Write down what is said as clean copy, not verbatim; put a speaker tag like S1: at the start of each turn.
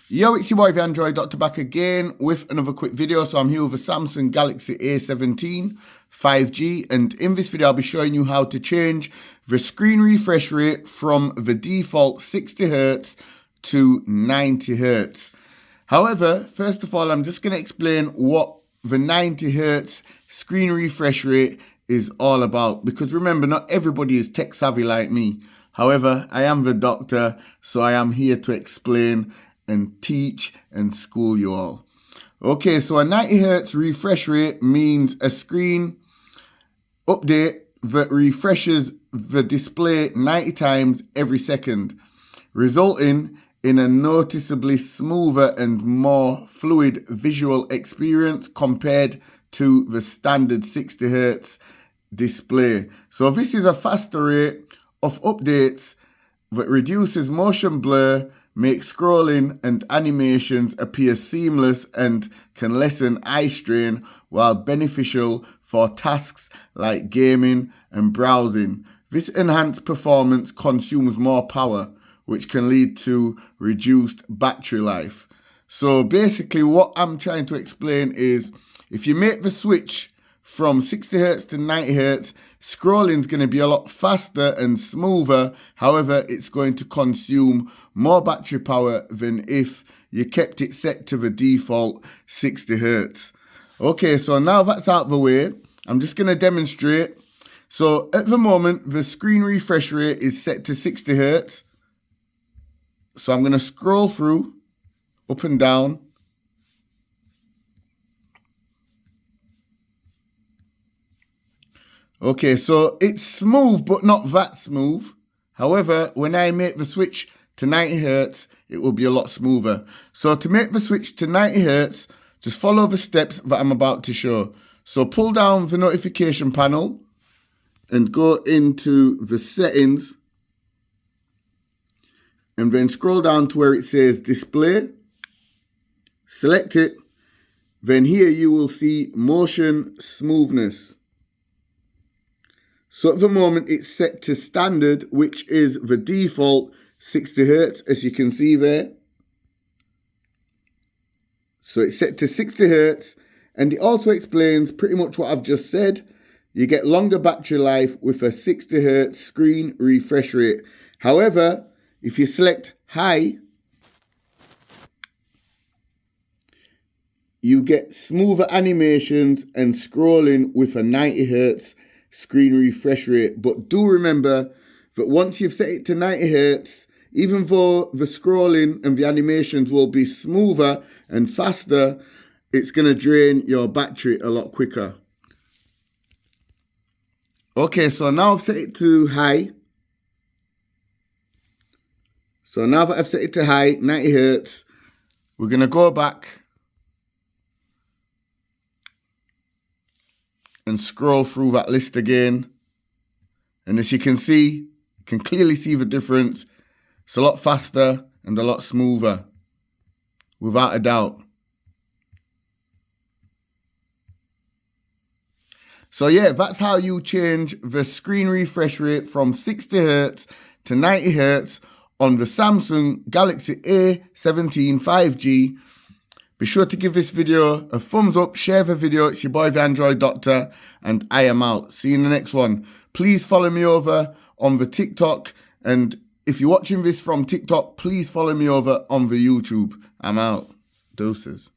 S1: Yo, it's your boy the Android Doctor back again with another quick video. So I'm here with a Samsung Galaxy A17 5G, and in this video I'll be showing you how to change the screen refresh rate from the default 60Hz to 90Hz. However, first of all, I'm just going to explain what the 90Hz screen refresh rate is all about, because remember, not everybody is tech savvy like me. However, I am the doctor, so I am here to explain and teach and school you all. Okay, so a 90Hz refresh rate means a screen update that refreshes the display 90 times every second, resulting in a noticeably smoother and more fluid visual experience compared to the standard 60Hz display. So this is a faster rate of updates that reduces motion blur, makes scrolling and animations appear seamless, and can lessen eye strain while beneficial for tasks like gaming and browsing. This enhanced performance consumes more power, which can lead to reduced battery life. So basically what I'm trying to explain is, if you make the switch from 60Hz to 90Hz, scrolling is going to be a lot faster and smoother. However, it's going to consume more battery power than if you kept it set to the default 60Hz. Okay, so now that's out of the way, I'm just going to demonstrate. So at the moment, the screen refresh rate is set to 60Hz. So I'm going to scroll through, up and down. Okay, so it's smooth, but not that smooth. However, when I make the switch to 90Hz, it will be a lot smoother. So to make the switch to 90Hz, just follow the steps that I'm about to show. So pull down the notification panel and go into the settings, and then scroll down to where it says display. Select it. Then here you will see motion smoothness. So at the moment it's set to standard, which is the default 60Hz, as you can see there. So it's set to 60Hz, and it also explains pretty much what I've just said. You get longer battery life with a 60Hz screen refresh rate. However, if you select high, you get smoother animations and scrolling with a 90Hz screen refresh rate. But do remember that once you've set it to 90Hz, even though the scrolling and the animations will be smoother and faster, it's going to drain your battery a lot quicker. Okay, so now I've set it to high. So now that I've set it to high, 90Hz, we're going to go back and scroll through that list again. And as you can see, you can clearly see the difference. It's a lot faster and a lot smoother, without a doubt. So yeah, that's how you change the screen refresh rate from 60Hz to 90Hz on the Samsung Galaxy A17 5G. Be sure to give this video a thumbs up, share the video. It's your boy the Android Doctor, and I am out. See you in the next one. Please follow me over on the TikTok, and if you're watching this from TikTok, please follow me over on the YouTube. I'm out. Doses.